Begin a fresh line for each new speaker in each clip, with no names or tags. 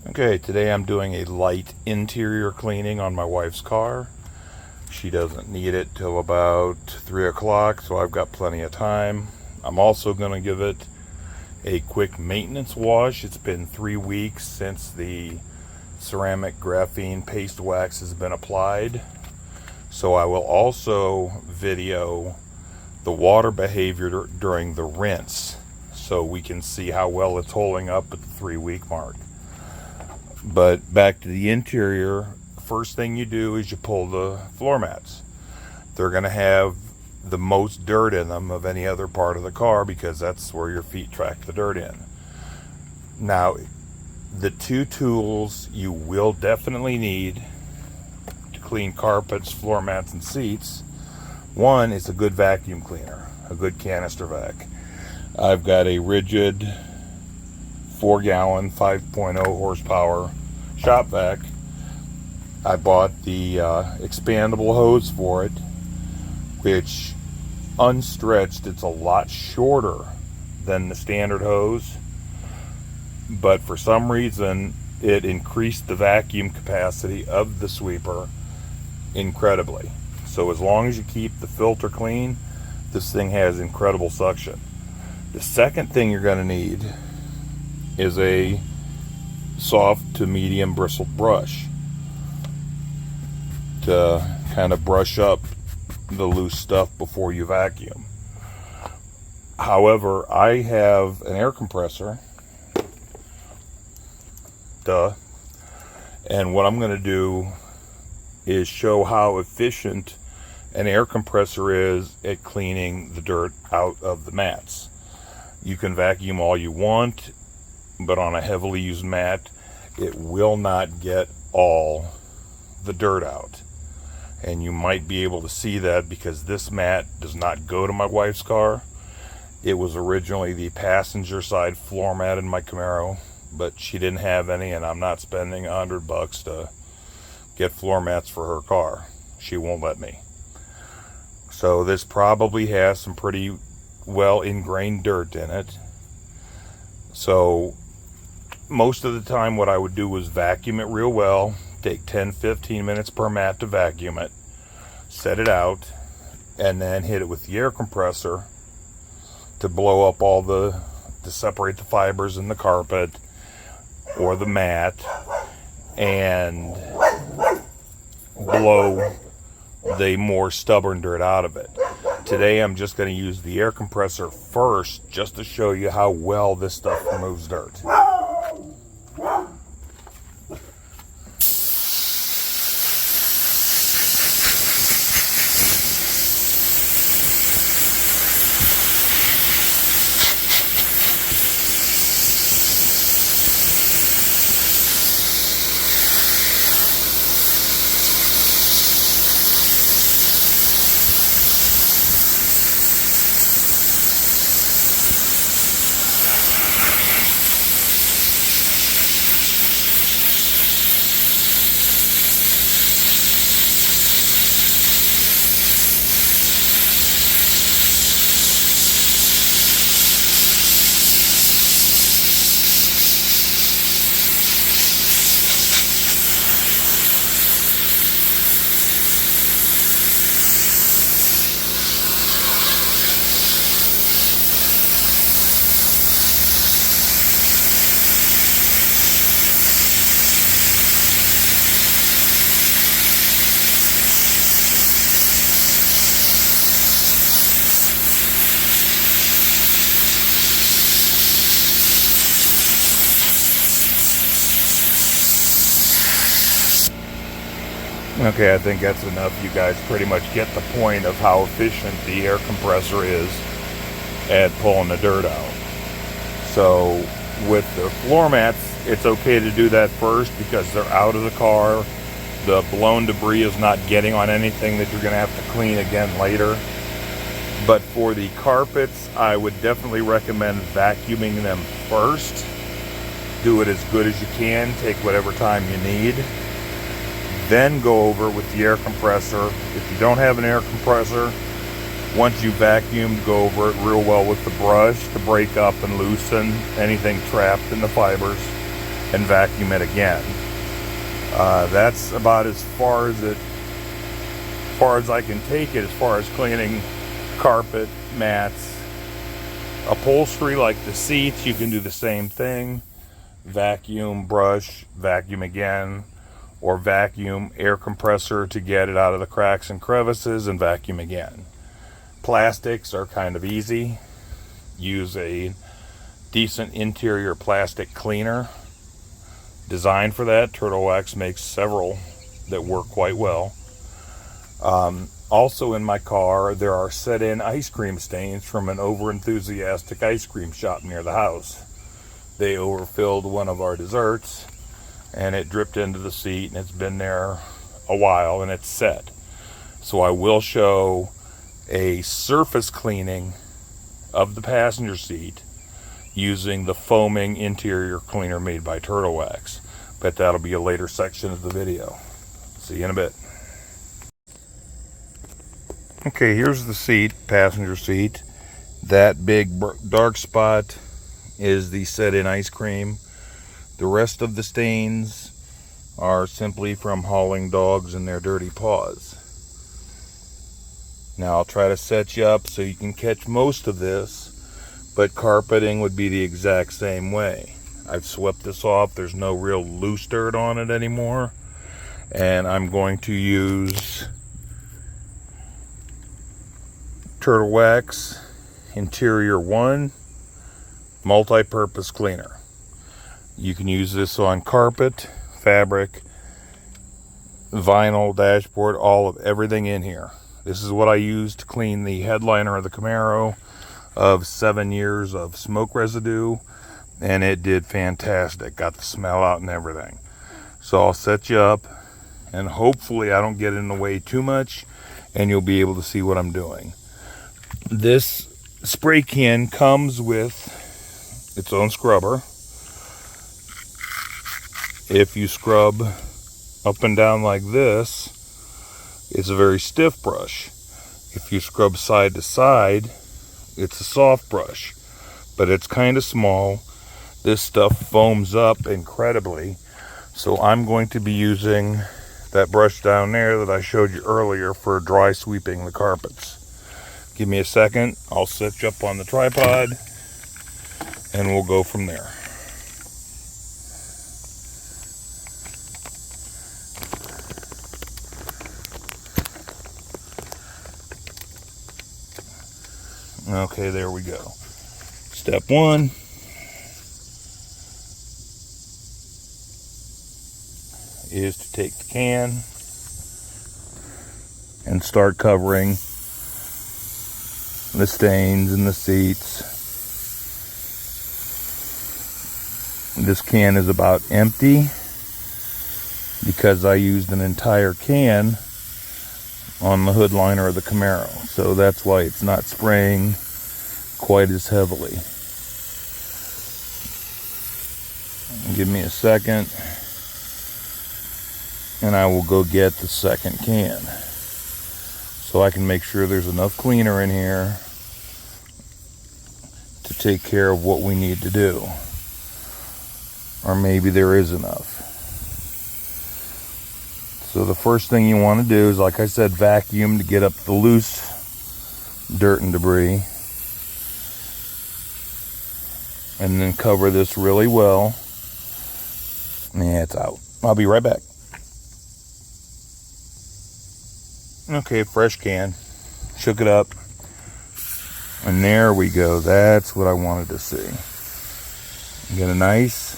Okay, today I'm doing a light interior cleaning on my wife's car. She doesn't need it till about 3 o'clock, so I've got plenty of time. I'm also going to give it a quick maintenance wash. It's been 3 weeks since the ceramic graphene paste wax has been applied. So I will also video the water behavior during the rinse so we can see how well it's holding up at the 3-week mark. But back to the interior, first thing you do is you pull the floor mats. They're going to have the most dirt in them of any other part of the car because that's where your feet track the dirt in. Now, the two tools you will definitely need to clean carpets, floor mats, and seats. One is a good vacuum cleaner, a good canister vac. I've got a RIDGID 4-gallon 5.0 horsepower shop vac. I bought the expandable hose for it, which unstretched it's a lot shorter than the standard hose, but for some reason it increased the vacuum capacity of the sweeper incredibly. So as long as you keep the filter clean, this thing has incredible suction. The second thing you're going to need is a soft to medium bristled brush to kind of brush up the loose stuff before you vacuum. However, I have an air compressor, and what I'm going to do is show how efficient an air compressor is at cleaning the dirt out of the mats. You can vacuum all you want, but on a heavily used mat, it will not get all the dirt out. And you might be able to see that because this mat does not go to my wife's car. It was originally the passenger side floor mat in my Camaro, but she didn't have any, and I'm not spending $100 to get floor mats for her car. She won't let me. So this probably has some pretty well ingrained dirt in it. So most of the time what I would do was vacuum it real well, take 10-15 minutes per mat to vacuum it, set it out, and then hit it with the air compressor to blow up to separate the fibers in the carpet or the mat and blow the more stubborn dirt out of it. Today I'm just going to use the air compressor first just to show you how well this stuff removes dirt. Okay, I think that's enough. You guys pretty much get the point of how efficient the air compressor is at pulling the dirt out. So with the floor mats, it's okay to do that first because they're out of the car. The blown debris is not getting on anything that you're going to have to clean again later. But for the carpets, I would definitely recommend vacuuming them first. Do it as good as you can. Take whatever time you need. Then go over with the air compressor. If you don't have an air compressor, once you vacuum, go over it real well with the brush to break up and loosen anything trapped in the fibers. and vacuum it again. That's about as far as I can take it as far as cleaning carpet, mats, upholstery like the seats. You can do the same thing. Vacuum, brush, vacuum again, or vacuum, air compressor to get it out of the cracks and crevices, and vacuum again. Plastics are kind of easy. Use a decent interior plastic cleaner designed for that. Turtle Wax makes several that work quite well. Also in my car, there are set-in ice cream stains from an over-enthusiastic ice cream shop near the house. They overfilled one of our desserts, and it dripped into the seat, and it's been there a while, and it's set. So I will show a surface cleaning of the passenger seat using the foaming interior cleaner made by Turtle Wax. Bet that'll be a later section of the video. See you in a bit. Okay, here's the seat, passenger seat. That big dark spot is the set-in ice cream. The rest of the stains are simply from hauling dogs and their dirty paws. Now I'll try to set you up so you can catch most of this, but carpeting would be the exact same way. I've swept this off. There's no real loose dirt on it anymore. And I'm going to use Turtle Wax Interior 1 multi-purpose cleaner. You can use this on carpet, fabric, vinyl, dashboard, everything in here. This is what I used to clean the headliner of the Camaro of 7 years of smoke residue, and it did fantastic. Got the smell out and everything. So I'll set you up, and hopefully I don't get in the way too much, and you'll be able to see what I'm doing. This spray can comes with its own scrubber. If you scrub up and down like this, it's a very stiff brush. If you scrub side to side, it's a soft brush, but it's kind of small. This stuff foams up incredibly, so I'm going to be using that brush down there that I showed you earlier for dry sweeping the carpets. Give me a second, I'll set you up on the tripod, and we'll go from there. Okay, there we go. Step one. Is to take the can and start covering the stains in the seats. This can is about empty because I used an entire can on the hood liner of the Camaro, so that's why it's not spraying quite as heavily. Give me a second and I will go get the second can so I can make sure there's enough cleaner in here to take care of what we need to do, or maybe there is enough. So the first thing you want to do is, like I said, vacuum to get up the loose dirt and debris, and then cover this really well. Yeah, it's out. I'll be right back. Okay, fresh can. Shook it up. And there we go. That's what I wanted to see. Get a nice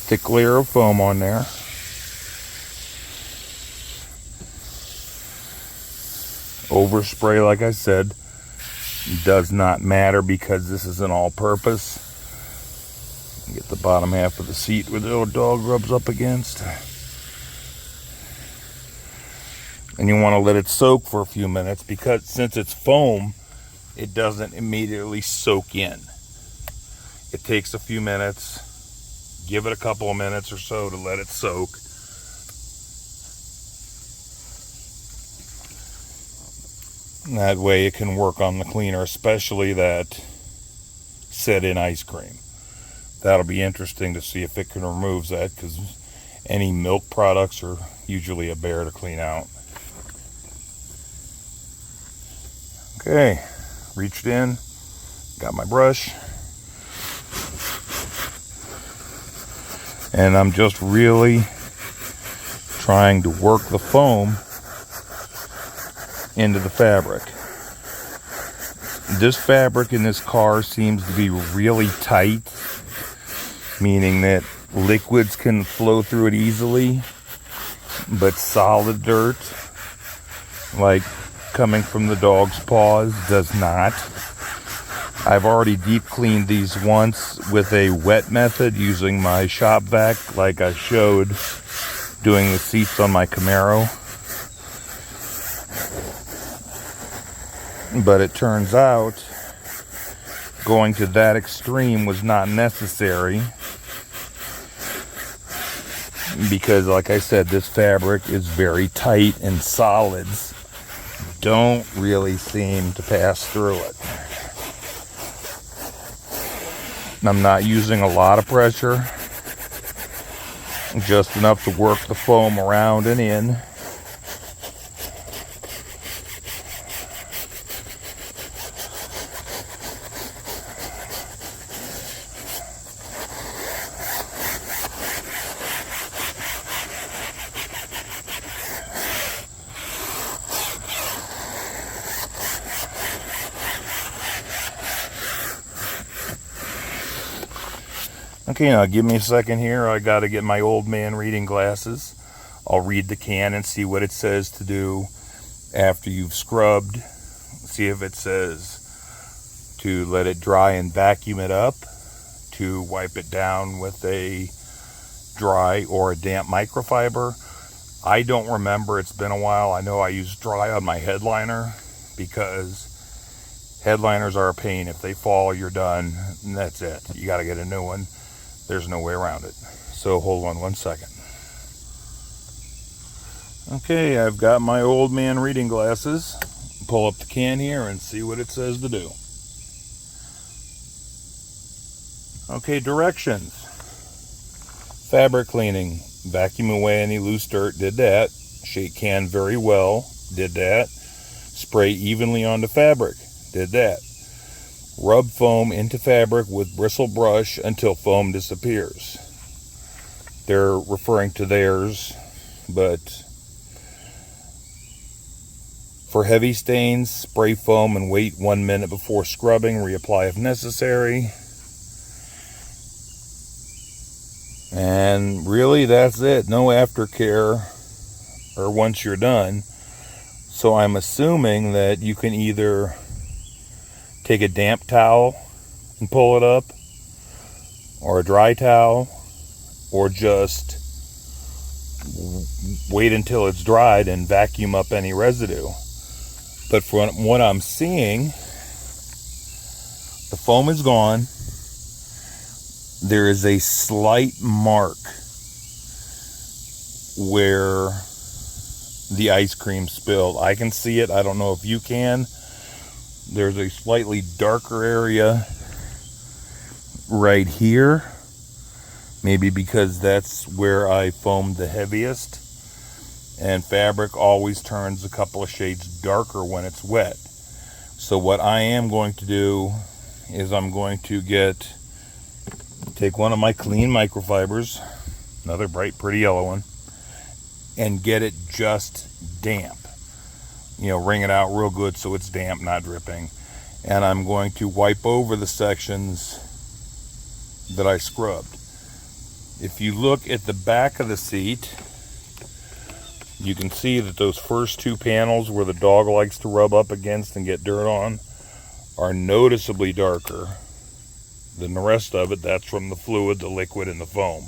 thick layer of foam on there. Overspray, like I said, does not matter because this is an all-purpose. Get the bottom half of the seat where the little dog rubs up against. And you want to let it soak for a few minutes because since it's foam, it doesn't immediately soak in. It takes a few minutes. Give it a couple of minutes or so to let it soak. And that way it can work on the cleaner, especially that set-in ice cream. That'll be interesting to see if it can remove that, because any milk products are usually a bear to clean out. Okay, reached in, got my brush, and I'm just really trying to work the foam into the fabric. This fabric in this car seems to be really tight, meaning that liquids can flow through it easily, but solid dirt, like coming from the dog's paws, does not. I've already deep cleaned these once with a wet method using my shop vac, like I showed doing the seats on my Camaro. But it turns out going to that extreme was not necessary, because, like I said, this fabric is very tight and solids don't really seem to pass through it. I'm not using a lot of pressure, just enough to work the foam around and in. Okay, now give me a second here. I got to get my old man reading glasses. I'll read the can and see what it says to do after you've scrubbed. See if it says to let it dry and vacuum it up, to wipe it down with a dry or a damp microfiber. I don't remember. It's been a while. I know I used dry on my headliner, because headliners are a pain. If they fall, you're done, and that's it. You got to get a new one. There's no way around it. So hold on one second. Okay, I've got my old man reading glasses. Pull up the can here and see what it says to do. Okay, directions. Fabric cleaning. Vacuum away any loose dirt. Did that. Shake can very well. Did that. Spray evenly onto fabric. Did that. Rub foam into fabric with bristle brush until foam disappears. They're referring to theirs, but for heavy stains, spray foam and wait 1 minute before scrubbing. Reapply if necessary. And really, that's it. No aftercare or once you're done. So I'm assuming that you can either take a damp towel and pull it up, or a dry towel, or just wait until it's dried and vacuum up any residue. But from what I'm seeing, the foam is gone. There is a slight mark where the ice cream spilled. I can see it. I don't know if you can. There's a slightly darker area right here. Maybe because that's where I foamed the heaviest. And fabric always turns a couple of shades darker when it's wet. So what I am going to do is I'm going to take one of my clean microfibers, another bright, pretty yellow one, and get it just damp. Wring it out real good so it's damp, not dripping. And I'm going to wipe over the sections that I scrubbed. If you look at the back of the seat, you can see that those first two panels where the dog likes to rub up against and get dirt on are noticeably darker than the rest of it. That's from the fluid, the liquid, and the foam.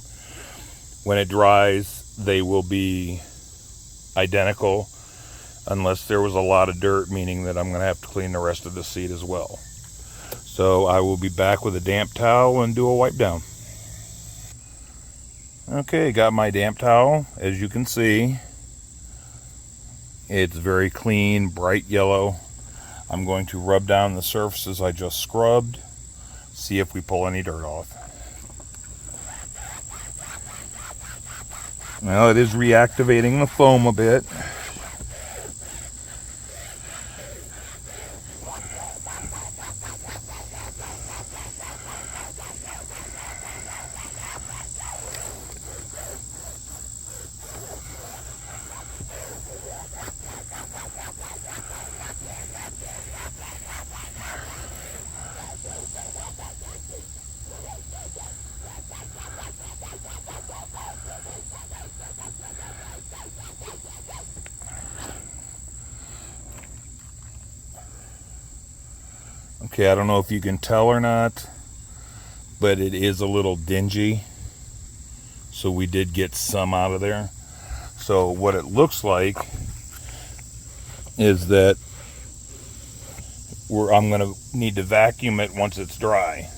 When it dries, they will be identical, unless there was a lot of dirt, meaning that I'm going to have to clean the rest of the seat as well. So I will be back with a damp towel and do a wipe down. Okay, got my damp towel. As you can see, it's very clean, bright yellow. I'm going to rub down the surfaces I just scrubbed, see if we pull any dirt off. Well, it is reactivating the foam a bit. Okay, I don't know if you can tell or not, but it is a little dingy. So we did get some out of there. So what it looks like is that I'm going to need to vacuum it once it's dry.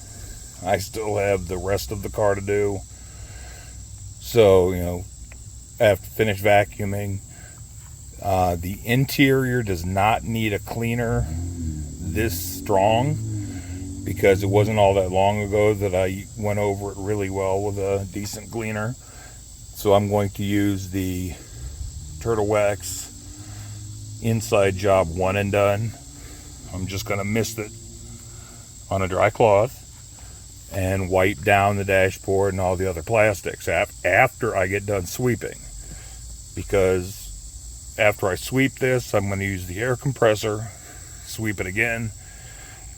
I still have the rest of the car to do. So, you know, I have to finish vacuuming. The interior does not need a cleaner this strong because it wasn't all that long ago that I went over it really well with a decent cleaner. So I'm going to use the Turtle Wax Inside Job One and Done. I'm just going to mist it on a dry cloth and wipe down the dashboard and all the other plastics after I get done sweeping, because after I sweep this, I'm going to use the air compressor, sweep it again,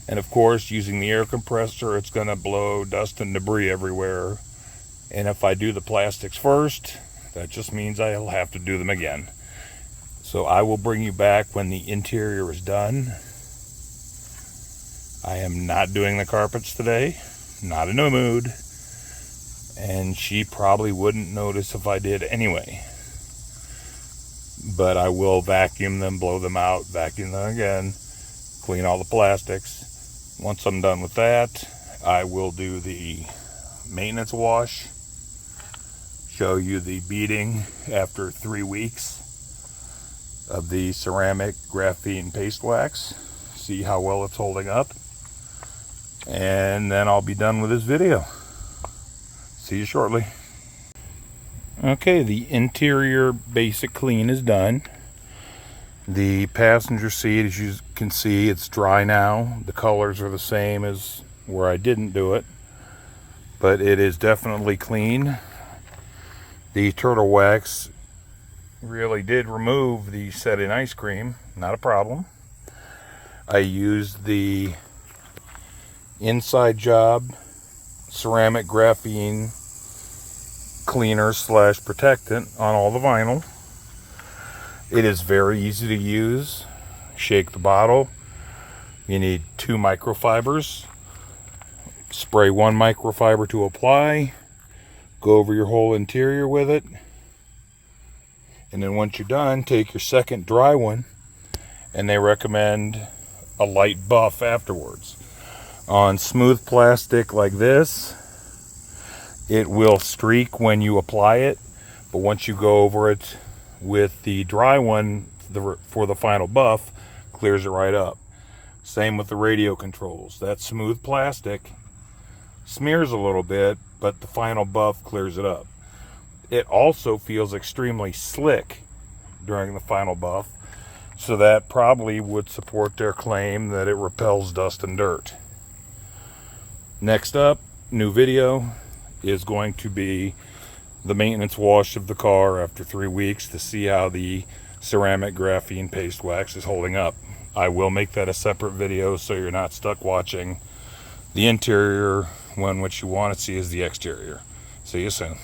and of course, using the air compressor, it's going to blow dust and debris everywhere. And if I do the plastics first, that just means I'll have to do them again. So I will bring you back when the interior is done. I am not doing the carpets today, not in a mood, and she probably wouldn't notice if I did anyway. But I will vacuum them, blow them out, vacuum them again, clean all the plastics. Once I'm done with that, I will do the maintenance wash, show you the beating after 3 weeks of the ceramic graphene paste wax, see how well it's holding up, and then I'll be done with this video. See you shortly. Okay, the interior basic clean is done. The passenger seat, as you can see, it's dry now. The colors are the same as where I didn't do it, but it is definitely clean. The Turtle Wax really did remove the set-in ice cream, not a problem. I used the Inside Job ceramic graphene cleaner / protectant on all the vinyl. It is very easy to use. Shake the bottle. You need 2 microfibers. Spray 1 microfiber to apply. Go over your whole interior with it. And then once you're done, take your second dry one, and they recommend a light buff afterwards. On smooth plastic like this, it will streak when you apply it, but once you go over it with the dry one for the final buff, clears it right up. Same with the radio controls. That smooth plastic smears a little bit, but the final buff clears it up. It also feels extremely slick during the final buff, so that probably would support their claim that it repels dust and dirt. Next up, new video is going to be the maintenance wash of the car after 3 weeks to see how the ceramic graphene paste wax is holding up. I will make that a separate video so you're not stuck watching the interior when what you want to see is the exterior. See you soon.